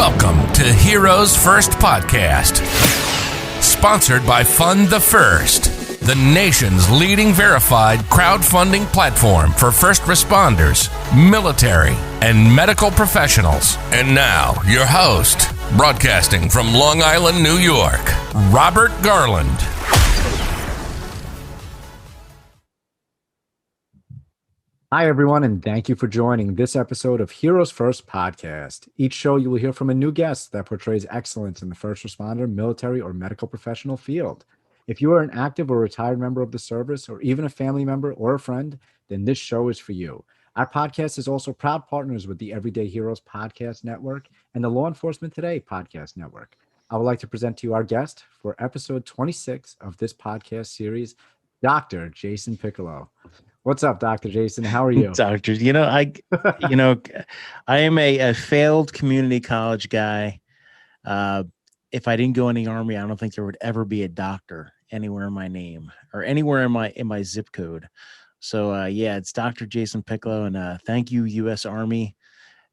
Welcome to Heroes First Podcast, sponsored by Fund the First, the nation's leading verified crowdfunding platform for first responders, military, and medical professionals. And now, your host, broadcasting from Long Island, New York, Robert Garland. Hi, everyone, and thank you for joining this episode of Heroes First Podcast. Each show, you will hear from a new guest that portrays excellence in the first responder, military, or medical professional field. If you are an active or retired member of the service, or even a family member or a friend, then this show is for you. Our podcast is also proud partners with the Everyday Heroes Podcast Network and the Law Enforcement Today Podcast Network. I would like to present to you our guest for episode 26 of this podcast series, Dr. Jason Piccolo. What's up, Dr. Jason? How are you? Doctor, I am a failed community college guy. If I didn't go in the Army, I don't think there would ever be a doctor anywhere in my name or anywhere in my zip code. So it's Dr. Jason Piccolo, and thank you, U.S. Army.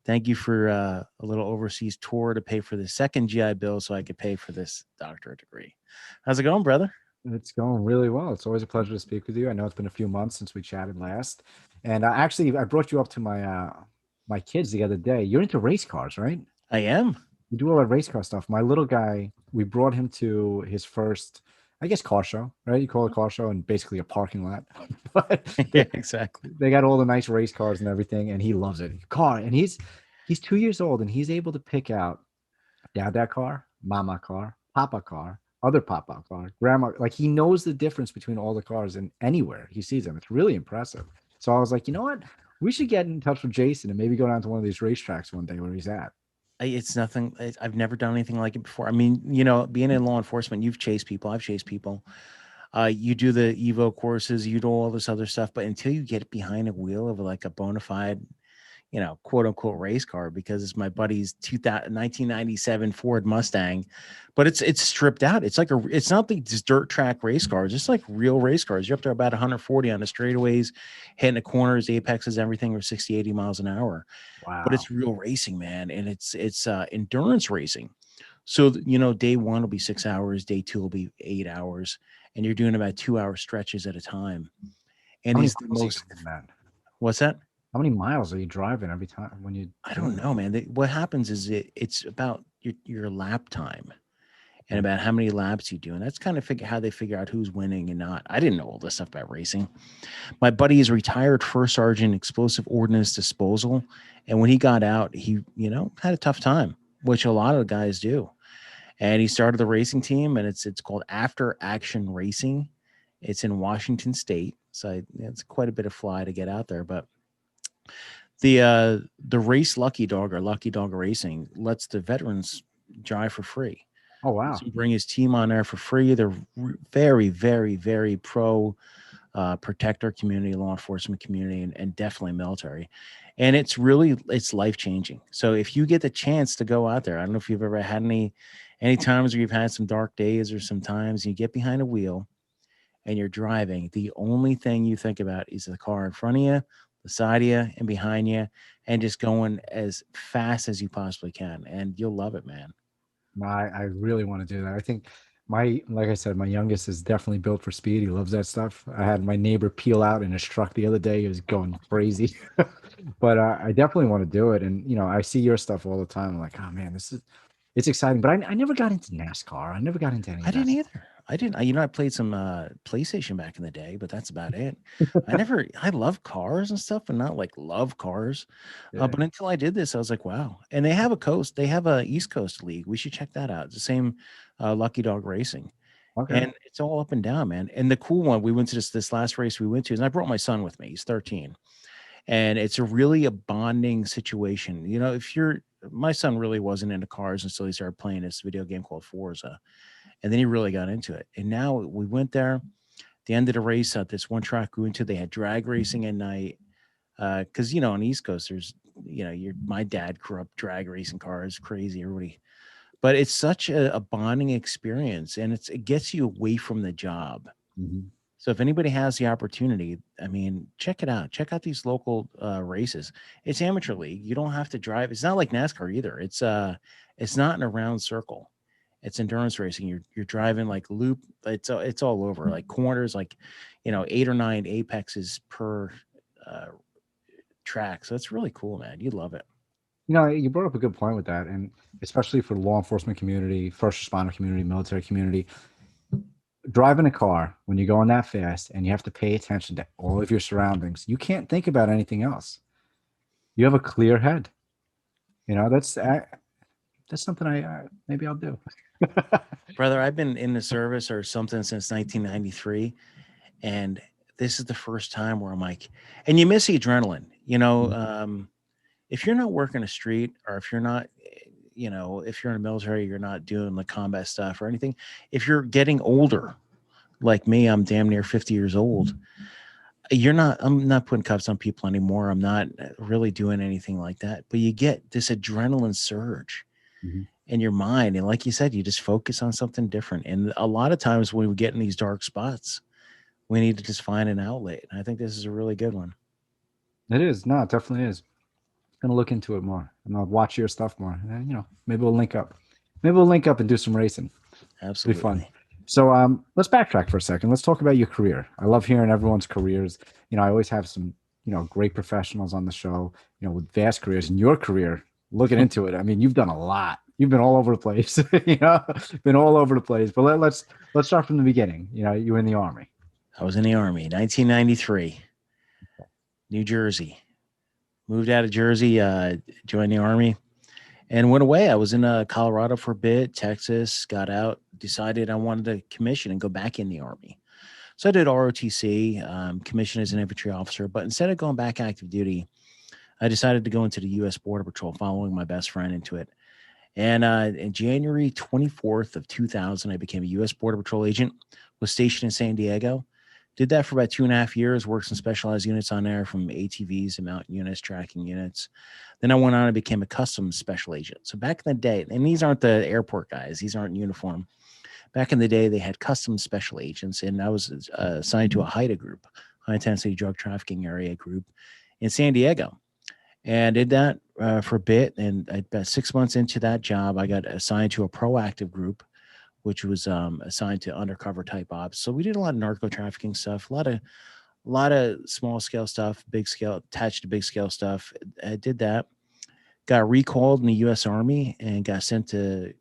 Thank you for a little overseas tour to pay for the second GI Bill so I could pay for this doctorate degree. How's it going, brother? It's going really well. It's always a pleasure to speak with you. I know it's been a few months since we chatted last. And I brought you up to my kids the other day. You're into race cars, right? I am. You do all that race car stuff. My little guy, we brought him to his first, I guess, car show, right? You call it car show and basically a parking lot. But yeah, exactly. They got all the nice race cars and everything, and he loves it. And he's 2 years old, and he's able to pick out dad car, mama car, papa car, other papa car, grandma. Like, he knows the difference between all the cars and anywhere he sees them. It's really impressive. So I was like, you know what? We should get in touch with Jason and maybe go down to one of these racetracks one day where he's at. It's nothing. I've never done anything like it before. I mean, being in law enforcement, you've chased people. I've chased people. You do the Evo courses, you do all this other stuff, but until you get behind a wheel of like a bona fide, quote unquote race car, because it's my buddy's 1997 Ford Mustang, but it's stripped out. It's like it's not like just dirt track race cars. It's like real race cars. You're up to about 140 on the straightaways, hitting the corners, apexes, everything, or 60, 80 miles an hour. Wow. But it's real racing, man. And it's endurance racing. So, day one will be 6 hours. Day two will be 8 hours. And you're doing about 2 hour stretches at a time. And he's the most, what's that? How many miles are you driving every time when you? I don't know, man. What happens is it's about your lap time and about how many laps you do. And that's kind of how they figure out who's winning and not. I didn't know all this stuff about racing. My buddy is retired first sergeant explosive ordnance disposal. And when he got out, he, had a tough time, which a lot of the guys do. And he started the racing team, and it's called After Action Racing. It's in Washington State. So it's quite a bit of fly to get out there, but the race Lucky Dog or Lucky Dog Racing lets the veterans drive for free. Oh, wow. So bring his team on there for free. They're very, very, very pro protector community, law enforcement community, and definitely military. And it's life-changing. So if you get the chance to go out there, I don't know if you've ever had any times where you've had some dark days or some times you get behind a wheel and you're driving, the only thing you think about is the car in front of you, the side of you, and behind you, and just going as fast as you possibly can. And you'll love it, man. I really want to do that. I think like I said, my youngest is definitely built for speed. He loves that stuff. I had my neighbor peel out in his truck the other day. He was going crazy, but I definitely want to do it. And, I see your stuff all the time. I'm like, oh man, it's exciting, but I never got into NASCAR. I never got into any. I didn't either. I played some PlayStation back in the day, but that's about it. I love cars and stuff, and not like love cars. Yeah. But until I did this, I was like, wow. And they have a East Coast league. We should check that out. It's the same Lucky Dog Racing. Okay. And it's all up and down, man. And the cool one, we went to this last race we went to, and I brought my son with me. He's 13. And it's a bonding situation. My son really wasn't into cars until he started playing this video game called Forza. And then he really got into it. And now we went there. At the end of the race at this one track we went to, they had drag racing at night. Because, on the East Coast, there's, my dad grew up drag racing cars, crazy, everybody. But it's such a bonding experience, and it gets you away from the job. Mm-hmm. So if anybody has the opportunity, I mean, check it out. Check out these local races. It's amateur league. You don't have to drive. It's not like NASCAR either. It's not in a round circle. It's endurance racing. You're driving like loop. It's all over, like corners, like 8 or 9 apexes per uh, track. So it's really cool, man. You love it. You brought up a good point with that, and especially for law enforcement community, first responder community, military community, driving a car when you're going that fast and you have to pay attention to all of your surroundings. You can't think about anything else. You have a clear head. That's something maybe I'll do. Brother, I've been in the service or something since 1993, and this is the first time where I'm like, and you miss the adrenaline, if you're not working a street, or if you're not, if you're in the military, you're not doing the combat stuff or anything. If you're getting older, like me, I'm damn near 50 years old. I'm not putting cuffs on people anymore. I'm not really doing anything like that, but you get this adrenaline surge in your mind. And like you said, you just focus on something different. And a lot of times when we get in these dark spots, we need to just find an outlet. And I think this is a really good one. It is. No, it definitely is. I'm going to look into it more. I'm going to watch your stuff more. And, maybe we'll link up. Maybe we'll link up and do some racing. Absolutely. It'll be fun. So let's backtrack for a second. Let's talk about your career. I love hearing everyone's careers. I always have some, great professionals on the show, with vast careers. And your career, looking into it, I mean, you've done a lot. You've been all over the place, been all over the place. But let's start from the beginning. You were in the Army. I was in the Army, 1993, New Jersey. Moved out of Jersey, joined the Army, and went away. I was in Colorado for a bit, Texas, got out, decided I wanted to commission and go back in the Army. So I did ROTC, commissioned as an infantry officer, but instead of going back active duty, I decided to go into the U.S. Border Patrol, following my best friend into it. And in January 24th of 2000, I became a U.S. Border Patrol agent, was stationed in San Diego. Did that for about 2.5 years, worked some specialized units on there, from ATVs and mountain units, tracking units. Then I went on and became a customs special agent. So back in the day, and these aren't the airport guys, these aren't in uniform. Back in the day, they had customs special agents, and I was assigned to a HIDTA group, high intensity drug trafficking area group in San Diego. And did that for a bit. And about 6 months into that job, I got assigned to a proactive group, which was assigned to undercover type ops. So we did a lot of narco trafficking stuff, a lot of small scale stuff, big scale, attached to big scale stuff. I did that, got recalled in the U.S. Army and got sent to,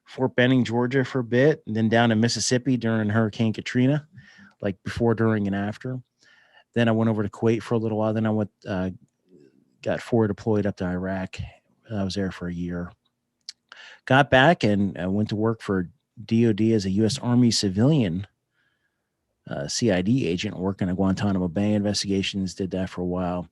Fort Benning, Georgia for a bit, and then down to Mississippi during Hurricane Katrina, like before, during, and after. Then I went over to Kuwait for a little while. Then I went, got forward deployed up to Iraq. I was there for a year. Got back and went to work for DOD as a U.S. Army civilian CID agent, working at Guantanamo Bay investigations. Did that for a while.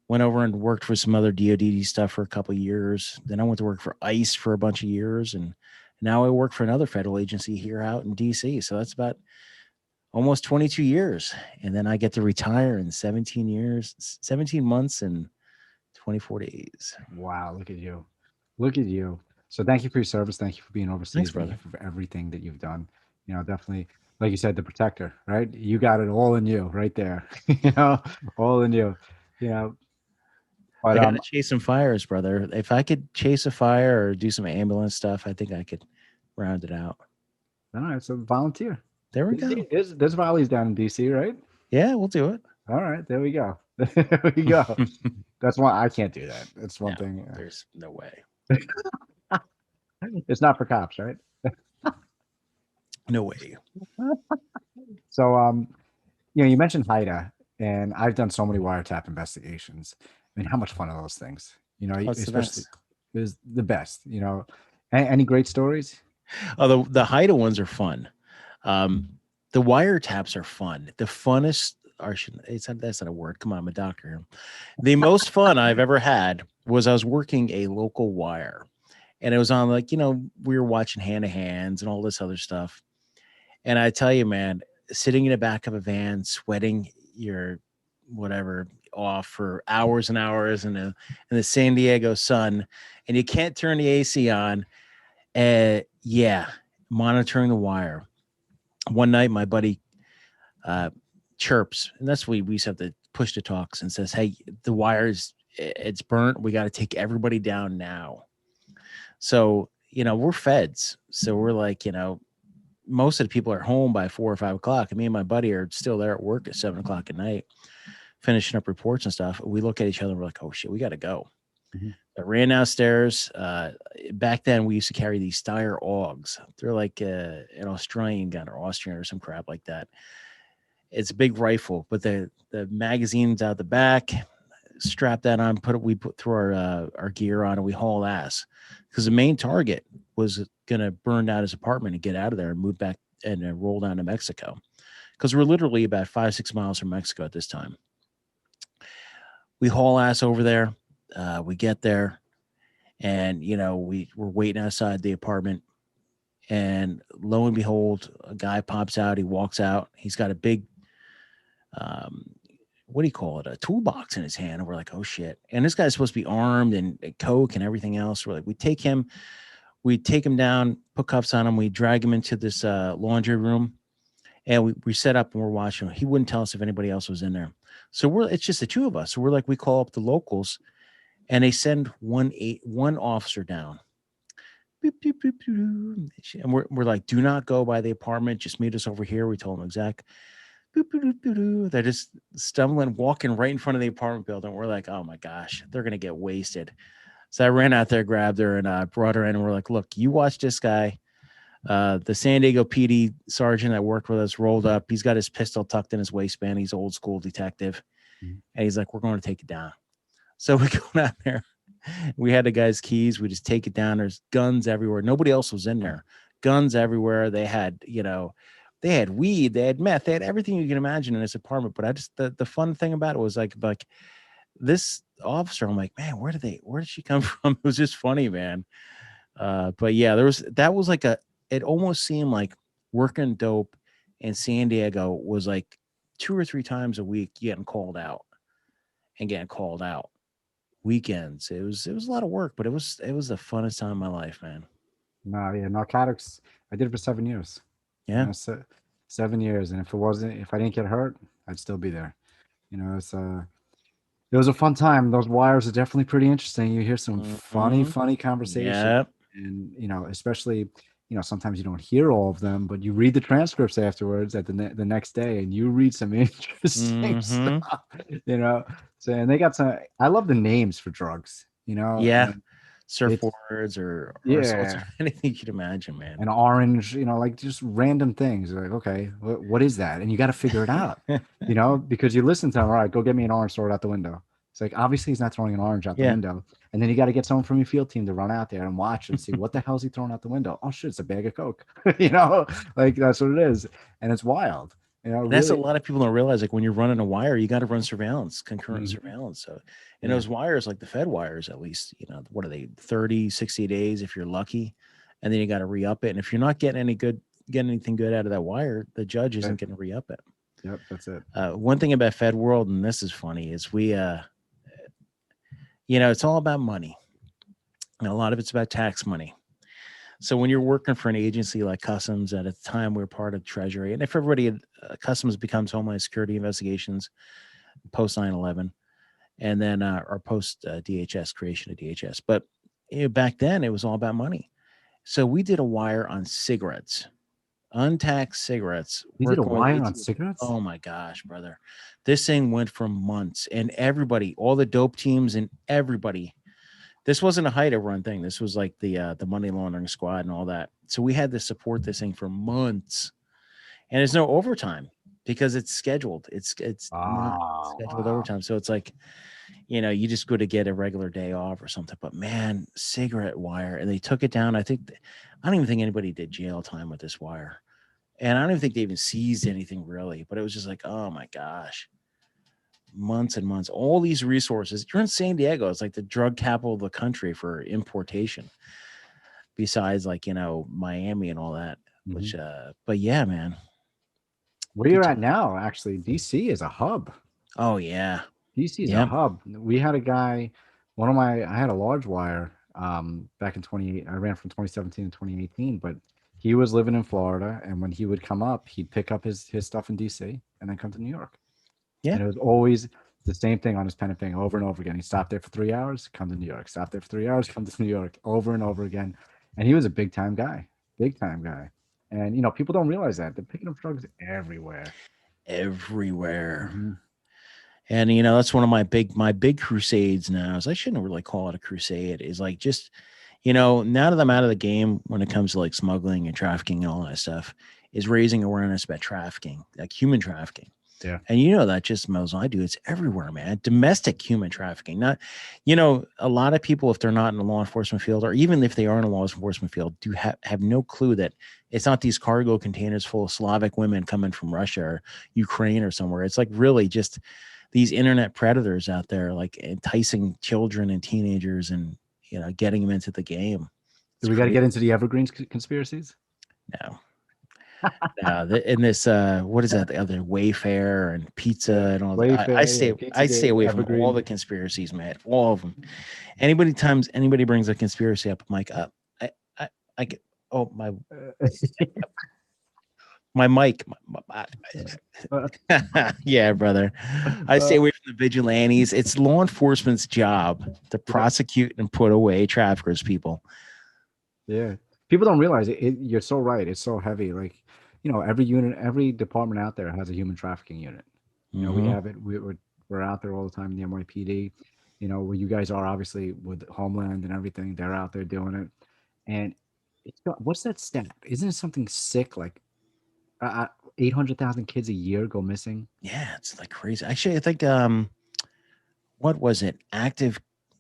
Went over and worked for some other DOD stuff for a couple of years. Then I went to work for ICE for a bunch of years. And now I work for another federal agency here out in D.C. So that's about almost 22 years. And then I get to retire in 17 months and 24 days. Wow. Look at you. Look at you. So thank you for your service. Thank you for being overseas. Thanks, brother. Thank you for everything that you've done. Definitely, like you said, the protector, right? You got it all in you right there. All in you. But I got to chase some fires, brother. If I could chase a fire or do some ambulance stuff, I think I could round it out. All right. So volunteer. There we go. There's volleys down in DC, right? Yeah, we'll do it. All right. There we go. There we go. That's one. I can't do that. That's one thing. There's no way. It's not for cops, right? No way. So, you mentioned HIDTA, and I've done so many wiretap investigations. I mean, how much fun are those things? Especially it was the best. Any great stories? Oh, the HIDTA ones are fun. The wiretaps are fun. The funnest, that's not a word. Come on, I'm a doctor. The most fun I've ever had was I was working a local wire, and it was on we were watching Hand to Hands and all this other stuff. And I tell you, man, sitting in the back of a van, sweating your whatever off for hours and hours in the San Diego sun, and you can't turn the AC on. Monitoring the wire. One night, my buddy chirps, and that's what we used to have to push to talks and says, "Hey, the wires, it's burnt. We got to take everybody down now." So we're feds, so we're like, most of the people are home by 4 or 5 o'clock, and me and my buddy are still there at work at 7 o'clock at night, finishing up reports and stuff. We look at each other and we're like, "Oh shit, we got to go." Mhm. I ran downstairs. Back then, we used to carry these Steyr Augs. They're like an Australian gun or Austrian or some crap like that. It's a big rifle, but the magazine's out the back. Strap that on, we put through our gear on, and we haul ass, because the main target was gonna burn down his apartment and get out of there and move back and roll down to Mexico, because we're literally about 5-6 miles from Mexico at this time. We haul ass over there. We get there, and we're waiting outside the apartment, and lo and behold, a guy pops out. He walks out. He's got a big what do you call it? A toolbox in his hand. And we're like, "Oh shit." And this guy's supposed to be armed and coke and everything else. We're like, we take him down, put cuffs on him. We drag him into this laundry room, and we set up and we're watching him. He wouldn't tell us if anybody else was in there. So it's just the two of us. So we're like, we call up the locals, and they send one officer down. Beep, beep, beep, beep. And we're like, "Do not go by the apartment. Just meet us over here." We told him exact. They're just stumbling, walking right in front of the apartment building. We're like, "Oh my gosh, they're gonna get wasted." So I ran out there, grabbed her, and brought her in. And we're like, "Look, you watch this guy." The San Diego PD sergeant that worked with us rolled up. He's got his pistol tucked in his waistband. He's an old school detective, and he's like, "We're going to take it down." So we go down there. We had the guy's keys. We just take it down. There's guns everywhere. Nobody else was in there. Guns everywhere. They had, they had weed, they had meth, they had everything you can imagine in this apartment. But I just, the fun thing about it was like this officer, I'm like, "Man, where did she come from?" It was just funny, man. But yeah, that was like it almost seemed like working dope in San Diego was like 2 or 3 times a week getting called out. Weekends. It was a lot of work, but it was the funnest time of my life, man. No, yeah, narcotics. I did it for 7 years. Yeah. 7 years, and if I didn't get hurt, I'd still be there. It was a fun time. Those wires are definitely pretty interesting. You hear some funny conversation, Yep. and especially sometimes you don't hear all of them, but you read the transcripts afterwards at the next day, and you read some interesting stuff. So, and they got some. I love the names for drugs. Yeah. And Surfboards or yeah, anything you could imagine, man. an orange, like just random things. Like, okay, what is that? And you got to figure it out, because you listen to them. All right, go get me an orange, throw it out the window. It's like, obviously he's not throwing an orange out the window. And then you got to get someone from your field team to run out there and watch and see what the hell is he throwing out the window. Oh shit, it's a bag of Coke. Like that's what it is. And it's wild. That's really, a lot of people don't realize. Like when you're running a wire, you got to run surveillance, concurrent surveillance. So, and those wires, like the Fed wires, at least, what are they, 30, 60 days if you're lucky, and then you got to re-up it. And if you're not getting anything good out of that wire, the judge isn't going to re-up it. Yep, that's it. One thing about Fed world, and this is funny, is we, it's all about money. And a lot of it's about tax money. So when you're working for an agency like Customs, at a time we're part of Treasury, and if everybody Customs becomes Homeland Security Investigations post 9/11, and then or post DHS, creation of DHS. But back then it was all about money. So we did a wire on cigarettes, untaxed cigarettes. You did a wire on cigarettes? Oh my gosh, brother. This thing went for months, and everybody, all the dope teams and everybody. This wasn't a HIDTA run thing. This was like the money laundering squad and all that. So we had to support this thing for months, and there's no overtime because it's scheduled. It's not scheduled overtime. So it's like, you just go to get a regular day off or something. But man, cigarette wire, and they took it down. I don't even think anybody did jail time with this wire, and I don't even think they even seized anything really. But it was just like, oh my gosh. Months and months, all these resources. You're in San Diego. It's like the drug capital of the country for importation, besides like, Miami and all that, which, but yeah, man. Where you're at now, actually, DC is a hub. Oh yeah. DC is a hub. We had a guy, I had a large wire, back in 20, I ran from 2017 to 2018, but he was living in Florida, and when he would come up, he'd pick up his stuff in DC and then come to New York. Yeah. And it was always the same thing on his pen and thing over and over again. He stopped there for 3 hours, come to New York. Stopped there for 3 hours, come to New York, over and over again. And he was a big time guy, big time guy. And people don't realize that they're picking up drugs everywhere. Everywhere. Mm-hmm. And that's one of my big crusades now. Is I shouldn't really call it a crusade. Is like just, now that I'm out of the game when it comes to like smuggling and trafficking and all that stuff, is raising awareness about trafficking, like human trafficking. Yeah. And that just as I do, it's everywhere, man. Domestic human trafficking. Not, a lot of people, if they're not in the law enforcement field, or even if they are in a law enforcement field, do have no clue that it's not these cargo containers full of Slavic women coming from Russia or Ukraine or somewhere. It's like really just these internet predators out there, like enticing children and teenagers and, getting them into the game. Do we got to get into the Evergreens conspiracies? No. In this, what is that? The other Wayfair and pizza and all that. I stay away from all the conspiracies, man. All of them. Anybody brings a conspiracy up, I'm like, I get. Oh my. My mic. Yeah, brother. I stay away from the vigilantes. It's law enforcement's job to prosecute and put away traffickers, people. Yeah. People don't realize it. You're so right. It's so heavy. Like, every unit, every department out there has a human trafficking unit. We have it. We're out there all the time in the NYPD. Where you guys are obviously with Homeland and everything. They're out there doing it. And what's that stat? Isn't it something sick like 800,000 kids a year go missing? Yeah, it's like crazy. Actually, I think what was it? Active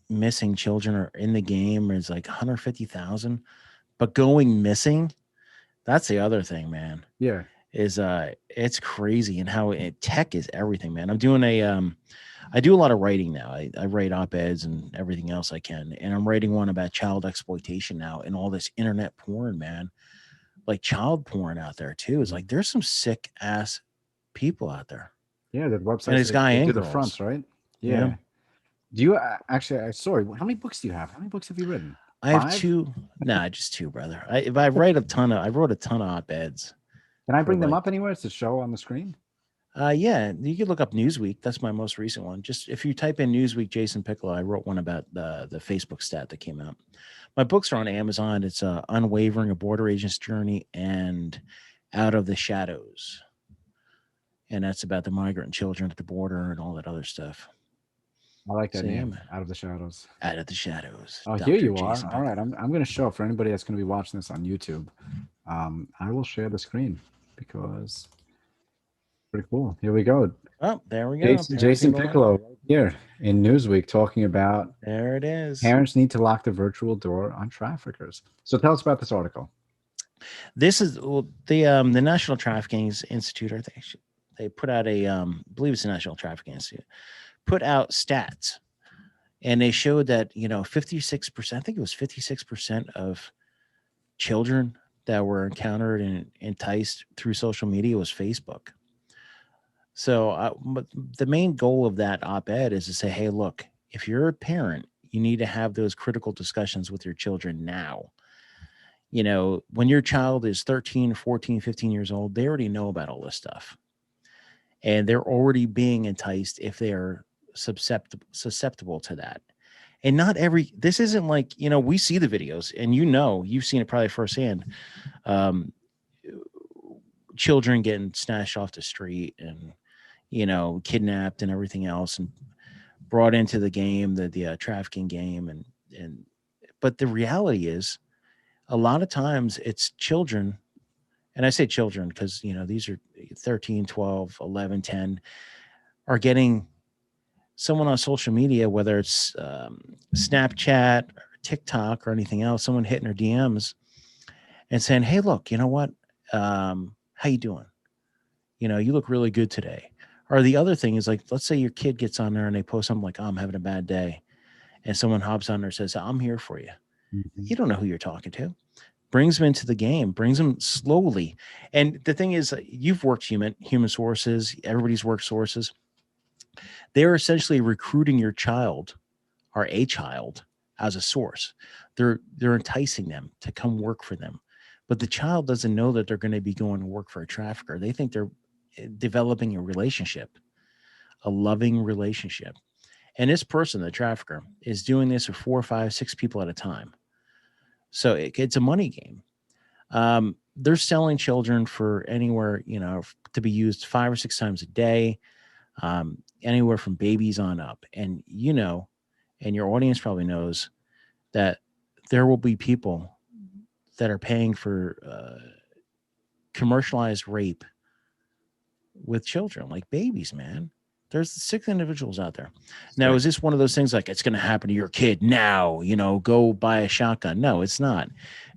missing children are in the game is like 150,000, but going missing, that's the other thing, man. Yeah, is it's crazy and how tech is everything, man. I'm doing I do a lot of writing now. I write op-eds and everything else I can, and I'm writing one about child exploitation now and all this internet porn, man. Like child porn out there too. Is like there's some sick ass people out there. Yeah, the website. And this guy and do the fronts, right? Yeah. Do you actually? Sorry, how many books do you have? How many books have you written? I have 2. Nah, just 2, brother. I wrote a ton of op-eds. Can I bring them up anywhere to show on the screen? Yeah, you could look up Newsweek. That's my most recent one. Just if you type in Newsweek Jason Piccolo, I wrote one about the Facebook stat that came out. My books are on Amazon. It's Unwavering, A Border Agent's Journey, and Out of the Shadows. And that's about the migrant children at the border and all that other stuff. I like that name, Out of the Shadows. Out of the Shadows. Oh, Dr. here you are. All right, I'm going to show for anybody that's going to be watching this on YouTube. I will share the screen because pretty cool. Here we go. Oh, there we go. Jason Piccolo right here in Newsweek talking about there it is. Parents need to lock the virtual door on traffickers. So tell us about this article. This is the National Trafficking Institute. I think they put out I believe it's the National Trafficking Institute, put out stats, and they showed that 56%. I think it was 56% of children that were encountered and enticed through social media was Facebook. So the main goal of that op-ed is to say, hey, look, if you're a parent, you need to have those critical discussions with your children now. When your child is 13, 14, 15 years old, they already know about all this stuff. And they're already being enticed if they're susceptible to that. And this isn't like, we see the videos and you've seen it probably firsthand. Children getting snatched off the street and, kidnapped and everything else and brought into the game, the trafficking game. But the reality is a lot of times it's children. And I say children because, these are 13, 12, 11, 10 are getting someone on social media, whether it's Snapchat or TikTok or anything else, someone hitting their DMs and saying, hey, look, you know what? How you doing? You look really good today. Or the other thing is like, let's say your kid gets on there and they post something like, oh, I'm having a bad day. And someone hops on there and says, I'm here for you. Mm-hmm. You don't know who you're talking to. Brings them into the game, brings them slowly. And the thing is, you've worked human sources. Everybody's worked sources. They're essentially recruiting your child or a child as a source. They're enticing them to come work for them, but the child doesn't know that they're going to be going to work for a trafficker. They think they're developing a relationship, a loving relationship. And this person, the trafficker, is doing this with 4, 5, 6 people at a time. So it's a money game. They're selling children for anywhere, to be used 5 or 6 times a day, anywhere from babies on up. And and your audience probably knows that there will be people that are paying for commercialized rape with children, like babies, man. There's 6 individuals out there. Now, is this one of those things like it's going to happen to your kid now, go buy a shotgun? No, it's not.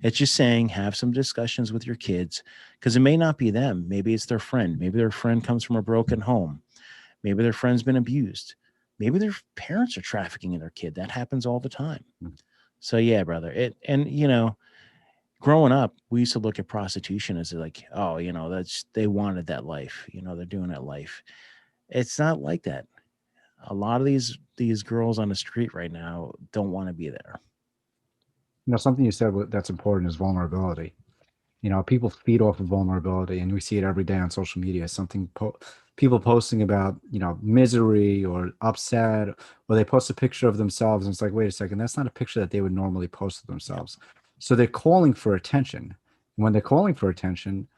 It's just saying have some discussions with your kids, because it may not be them. Maybe it's their friend. Maybe their friend comes from a broken home. Maybe their friend's been abused. Maybe their parents are trafficking in their kid. That happens all the time. So yeah, brother. Growing up, we used to look at prostitution as like, oh, they wanted that life. They're doing that life. It's not like that. A lot of these girls on the street right now don't want to be there. Something you said that's important is vulnerability. People feed off of vulnerability, and we see it every day on social media. People posting about, misery or upset, or they post a picture of themselves, and it's like, wait a second, that's not a picture that they would normally post of themselves. So they're calling for attention. When they're calling for attention,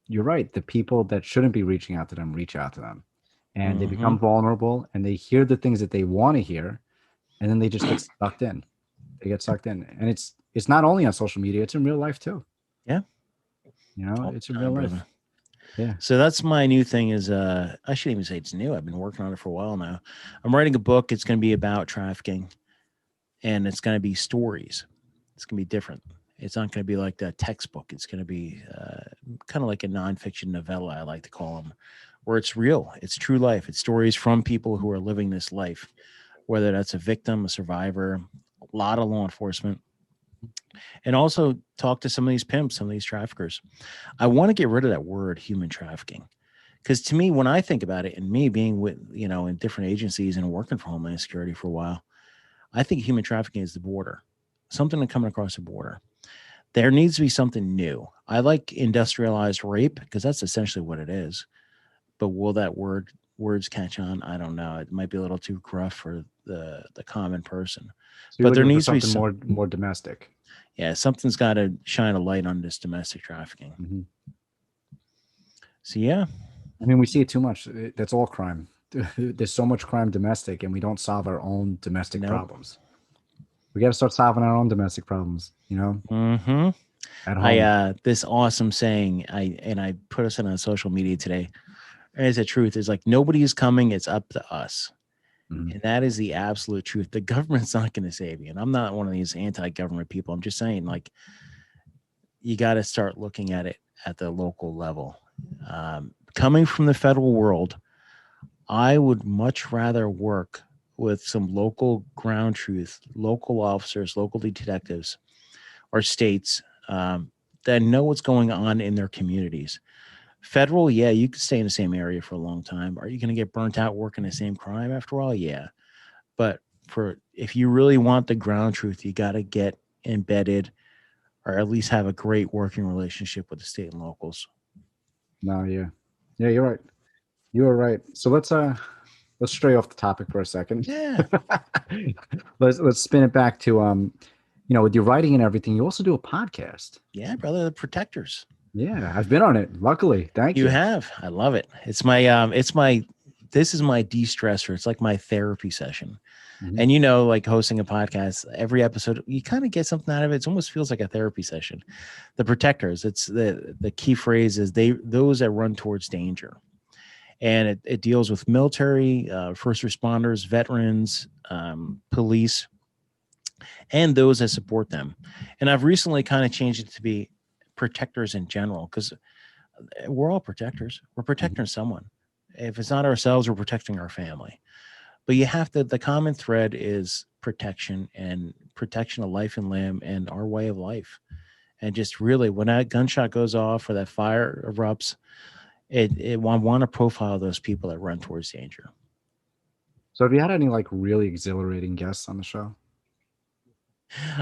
you're right. The people that shouldn't be reaching out to them reach out to them, and they become vulnerable, and they hear the things that they want to hear, and then they just get sucked in. They get sucked in, and it's not only on social media; it's in real life too. Yeah, it's in real life. Brother. Yeah. So that's my new thing. Is I shouldn't even say it's new. I've been working on it for a while now. I'm writing a book. It's going to be about trafficking, and it's going to be stories. It's going to be different. It's not going to be like the textbook. It's going to be kind of like a nonfiction novella, I like to call them, where it's real. It's true life. It's stories from people who are living this life, whether that's a victim, a survivor, a lot of law enforcement, and also talk to some of these pimps, some of these traffickers. I want to get rid of that word human trafficking, because to me, when I think about it, and me being with, in different agencies and working for Homeland Security for a while, I think human trafficking is the border, something coming across the border. There needs to be something new. I like industrialized rape, because that's essentially what it is. But will that words catch on? I don't know. It might be a little too gruff for the common person. So but there needs to be more domestic. Yeah, something's got to shine a light on this domestic trafficking. Mm-hmm. So yeah, I mean, we see it too much. That's all crime. There's so much crime domestic, and we don't solve our own domestic problems. We got to start solving our own domestic problems, Mm-hmm. At home. This awesome saying, I put us on social media today. And it's the truth. It's like, nobody is coming. It's up to us. Mm-hmm. And that is the absolute truth. The government's not going to save you. And I'm not one of these anti-government people. I'm just saying, like, you got to start looking at it at the local level. Coming from the federal world, I would much rather work with some local ground truth, local officers, local detectives, or states that know what's going on in their communities. Federal, yeah, you can stay in the same area for a long time. Are you going to get burnt out working the same crime after all? Yeah. But if you really want the ground truth, you got to get embedded, or at least have a great working relationship with the state and locals. No, yeah, you're right. You are right. So let's stray off the topic for a second. Yeah. let's spin it back to with your writing and everything, you also do a podcast. Yeah, brother, the Protectors. Yeah, I've been on it. Luckily, thank you. You have. I love it. This is my de-stressor. It's like my therapy session. Mm-hmm. And like hosting a podcast, every episode you kind of get something out of it. It almost feels like a therapy session. The Protectors. It's the key phrase is those that run towards danger. And it deals with military, first responders, veterans, police, and those that support them. And I've recently kind of changed it to be protectors in general, because we're all protectors. We're protecting someone. If it's not ourselves, we're protecting our family. But you have to, the common thread is protection, and protection of life and limb and our way of life. And just really, when that gunshot goes off or that fire erupts, I want to profile those people that run towards danger. So have you had any like really exhilarating guests on the show?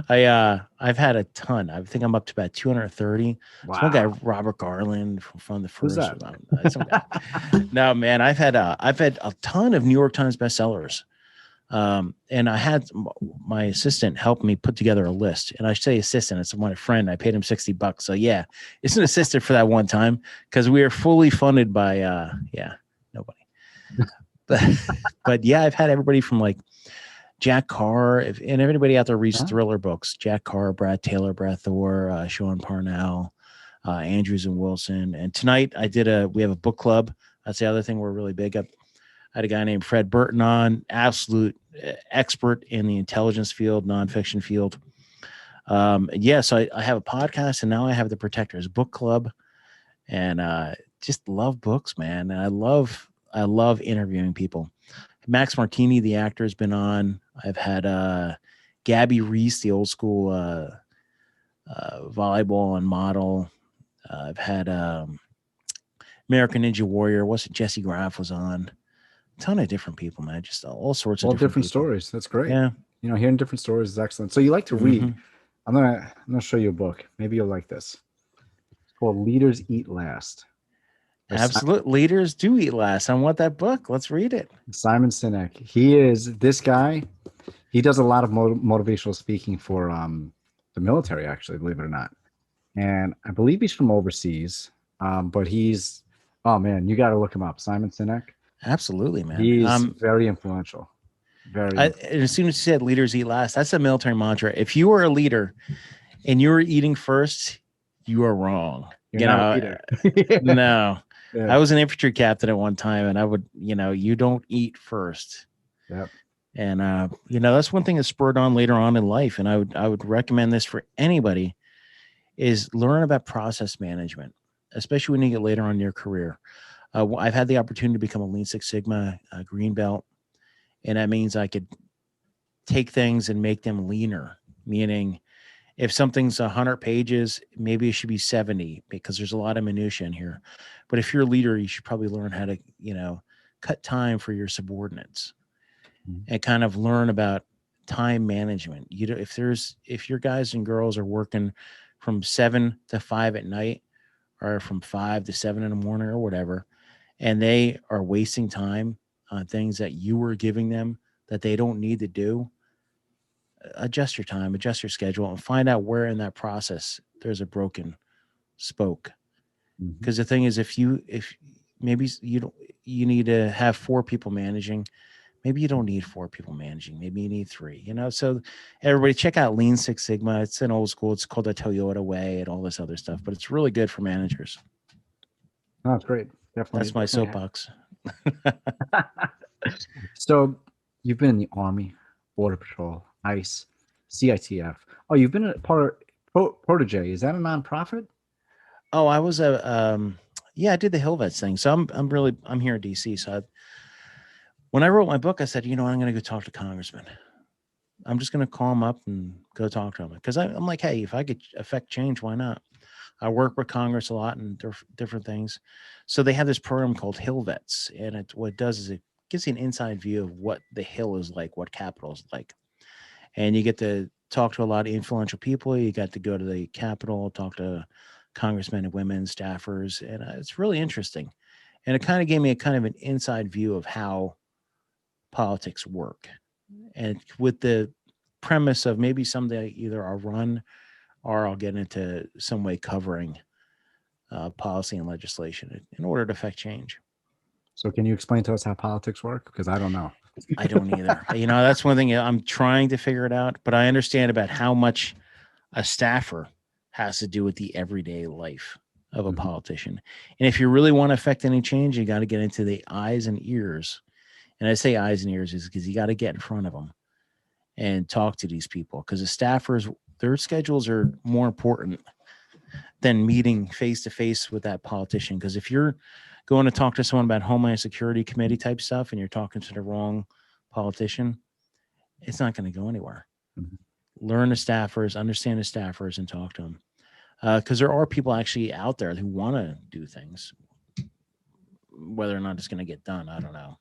I've had a ton. I think I'm up to about 230. Wow. Some guy, Robert Garland from the Who's first. that? Some guy. No, man, I've had a ton of New York Times bestsellers. And I had my assistant help me put together a list. And I say assistant, it's my friend. I paid him $60. So yeah, it's an assistant for that one time because we are fully funded by nobody. But yeah, I've had everybody from like Jack Carr, and everybody out there reads thriller books. Jack Carr, Brad Taylor, Brad Thor, Sean Parnell, Andrews and Wilson. And tonight we have a book club. That's the other thing we're really big up. I had a guy named Fred Burton on, absolute expert in the intelligence field, nonfiction field. So I have a podcast, and now I have the Protectors Book Club, and just love books, man. And I love interviewing people. Max Martini, the actor, has been on. I've had Gabby Reese, the old school volleyball and model. I've had American Ninja Warrior. Jesse Graff was on. Ton of different people, man. Just all sorts of different stories. That's great. Yeah, hearing different stories is excellent. So you like to read. I'm gonna show you a book. Maybe you'll like this. It's called Leaders Eat Last. Absolute leaders do eat last. I want that book. Let's read it. Simon Sinek. This guy. He does a lot of motivational speaking for the military, actually, believe it or not. And I believe he's from overseas. But oh man, you got to look him up. Simon Sinek. Absolutely, man. He's very influential. As soon as you said leaders eat last, that's a military mantra. If you are a leader and you are eating first, you are wrong. You're not a leader. No. Yeah. I was an infantry captain at one time, and I would, you don't eat first. Yep. And that's one thing that spurred on later on in life. And I would recommend this for anybody is learn about process management, especially when you get later on in your career. I've had the opportunity to become a Lean Six Sigma green belt, and that means I could take things and make them leaner, meaning if something's 100 pages, maybe it should be 70 because there's a lot of minutia in here. But if you're a leader, you should probably learn how to, cut time for your subordinates and kind of learn about time management. If your guys and girls are working from 7 to 5 at night or from 5 to 7 in the morning or whatever, and they are wasting time on things that you were giving them that they don't need to do, adjust your time, adjust your schedule, and find out where in that process there's a broken spoke. Because the thing is, if maybe you need to have 4 people managing, maybe you don't need 4 people managing. Maybe you need 3, So everybody check out Lean Six Sigma. It's an old school. It's called the Toyota way and all this other stuff, but it's really good for managers. Oh, that's great. Definitely. That's my soapbox. So you've been in the Army, Border Patrol, ICE, CITF. Oh, you've been a Protege. Is that a nonprofit? Oh, I was I did the Hill Vets thing. So I'm here in DC. So when I wrote my book, I said, I'm going to go talk to congressmen. I'm just going to call them up and go talk to them. Because I'm like, hey, if I could affect change, why not? I work with Congress a lot and different things. So they have this program called Hill Vets. And what it does is it gives you an inside view of what the Hill is like, what Capitol is like. And you get to talk to a lot of influential people. You got to go to the Capitol, talk to congressmen and women, staffers. And it's really interesting. And it kind of gave me an inside view of how politics work. And with the premise of maybe someday either I'll run or I'll get into some way covering policy and legislation in order to affect change. So can you explain to us how politics work? Because I don't know. I don't either. That's one thing I'm trying to figure it out, but I understand about how much a staffer has to do with the everyday life of a politician. And if you really want to affect any change, you got to get into the eyes and ears. And I say eyes and ears is because you got to get in front of them and talk to these people, because the staffers, their schedules are more important than meeting face to face with that politician. Because if you're going to talk to someone about Homeland Security Committee type stuff and you're talking to the wrong politician, it's not going to go anywhere. Learn the staffers, understand the staffers, and talk to them. Because there are people actually out there who want to do things. Whether or not it's going to get done, I don't know.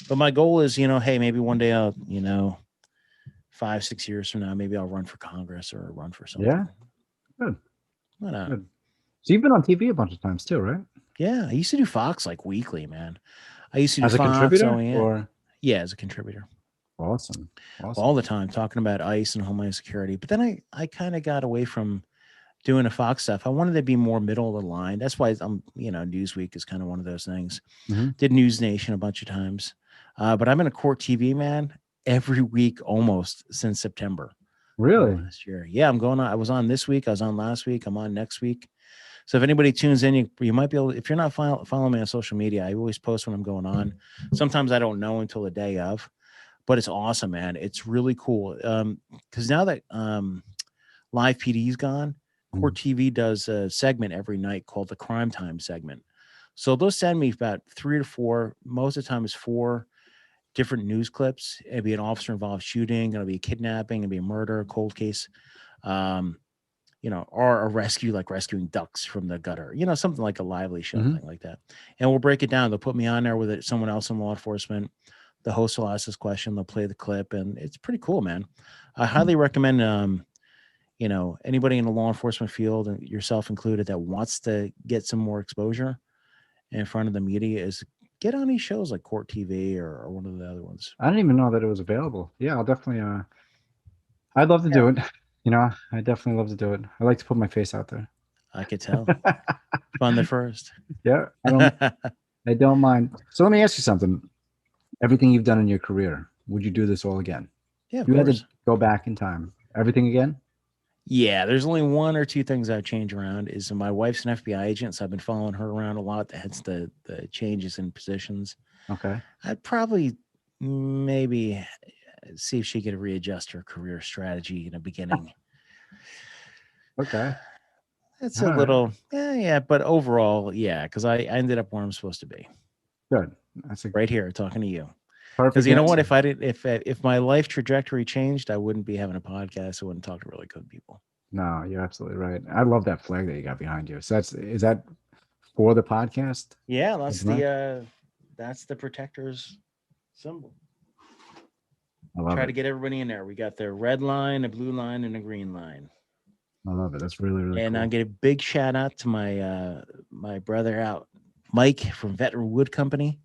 But my goal is, hey, maybe one day I'll, 5-6 years from now, maybe I'll run for Congress or run for something. Yeah. Good. Why not? Good. So you've been on TV a bunch of times too, right? Yeah, I used to do Fox like weekly, man. I used to do As a Fox, contributor, OAN. or Yeah, as a contributor. awesome. All the time talking about ICE and Homeland Security. But then I kind of got away from doing the Fox stuff. I wanted to be more middle of the line. That's why Newsweek is kind of one of those things. Mm-hmm. Did News Nation a bunch of times. But I've been a court TV man every week almost since September. Really? Last year. Yeah, I'm going on. I was on this week. I was on last week. I'm on next week. So if anybody tunes in, you might be able, if you're not following me on social media, I always post when I'm going on. Sometimes I don't know until the day of, but it's awesome, man. It's really cool. Because now that Live PD's gone, Court TV does a segment every night called the Crime Time segment. So they'll send me about 3 to 4, most of the time it's 4 different news clips. It'll be an officer involved shooting, it'll be a kidnapping, it'll be a murder, a cold case, or a rescue, like rescuing ducks from the gutter, something like a lively show, thing like that. And we'll break it down. They'll put me on there with someone else in law enforcement. The host will ask this question, they'll play the clip, and it's pretty cool, man. I highly recommend, anybody in the law enforcement field, and yourself included, that wants to get some more exposure in front of the media is get on these shows like Court TV or one of the other ones. I didn't even know that it was available. Yeah, I'll definitely. I'd love to do it. I definitely love to do it. I like to put my face out there. I could tell. Fun the first. Yeah, I don't mind. So let me ask you something. Everything you've done in your career, would you do this all again? Yeah, of you course. Had to go back in time. Everything again? Yeah, there's only 1 or 2 things I'd change around. Is my wife's an FBI agent, so I've been following her around a lot. Hence the changes in positions. Okay. I'd probably maybe see if she could readjust her career strategy in the beginning. Okay. It's a little, yeah, but overall, yeah, because I ended up where I'm supposed to be. Good. That's right here talking to you. Perfect. Because you know what? If my life trajectory changed, I wouldn't be having a podcast. I wouldn't talk to really good people. No, you're absolutely right. I love that flag that you got behind you. So is that for the podcast? Yeah, that's the protector's symbol. Try to get everybody in there. We got the red line, a blue line, and a green line. I love it. That's really, really cool. And I'll get a big shout out to my brother out, Mike from Veteran Wood Company.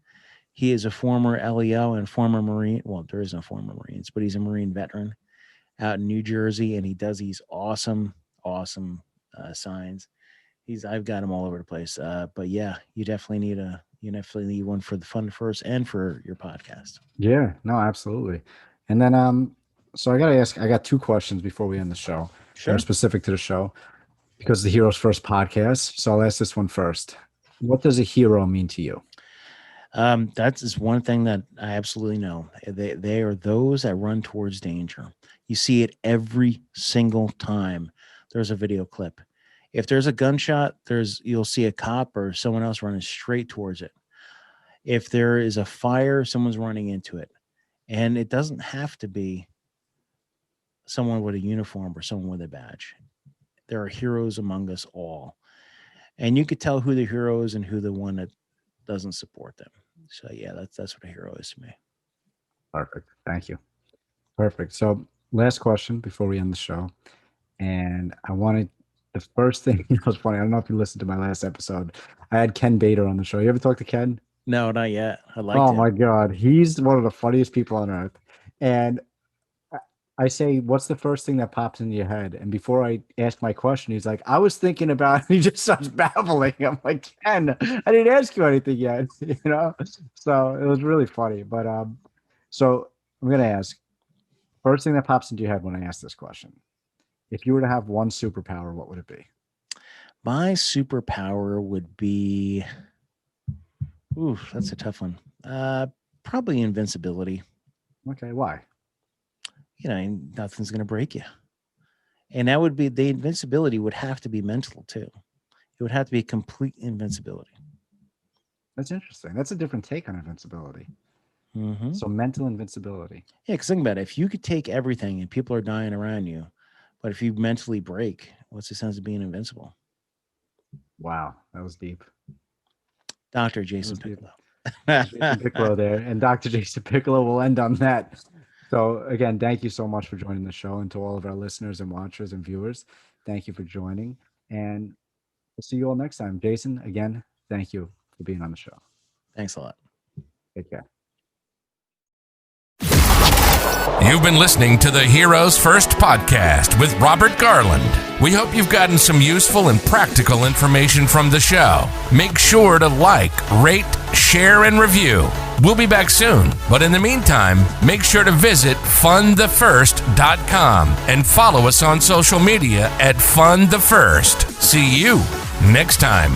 He is a former LEO and former Marine. Well, there is no former Marines, but he's a Marine veteran out in New Jersey, and he does these awesome signs. I've got him all over the place. But yeah, you definitely need one for the Fun First and for your podcast. Yeah, no, absolutely. And then so I got 2 questions before we end the show. Sure. They're specific to the show because the Heroes First podcast. So I'll ask this one first. What does a hero mean to you? That is one thing that I absolutely know. They are those that run towards danger. You see it every single time there's a video clip. If there's a gunshot, you'll see a cop or someone else running straight towards it. If there is a fire, someone's running into it. And it doesn't have to be someone with a uniform or someone with a badge. There are heroes among us all. And you could tell who the hero is and who the one that doesn't support them. So yeah, that's what a hero is to me. Perfect. Thank you. Perfect. So last question before we end the show. And I wanted the first thing, it was funny. I don't know if you listened to my last episode. I had Ken Bader on the show. You ever talk to Ken? No, not yet. I like Oh my God. He's one of the funniest people on earth. And I say, what's the first thing that pops into your head? And before I ask my question, he's like, I was thinking about, he just starts babbling. I'm like, Ken, I didn't ask you anything yet, So it was really funny. But so I'm going to ask, first thing that pops into your head when I ask this question, if you were to have one superpower, what would it be? My superpower would be, that's a tough one. Probably invincibility. Okay, why? Nothing's going to break you. And that would be, the invincibility would have to be mental too. It would have to be complete invincibility. That's interesting. That's a different take on invincibility. Mm-hmm. So mental invincibility. Yeah, because think about it. If you could take everything and people are dying around you, but if you mentally break, what's the sense of being invincible? Wow, that was deep. Dr. Jason Piccolo. Jason Piccolo there. And Dr. Jason Piccolo will end on that. So again, thank you so much for joining the show, and to all of our listeners and watchers and viewers, thank you for joining, and we'll see you all next time. Jason, again, thank you for being on the show. Thanks a lot. Take care. You've been listening to the Heroes First podcast with Robert Garland. We hope you've gotten some useful and practical information from the show. Make sure to like, rate, share, and review. We'll be back soon, but in the meantime, make sure to visit fundthefirst.com and follow us on social media at fundthefirst. See you next time.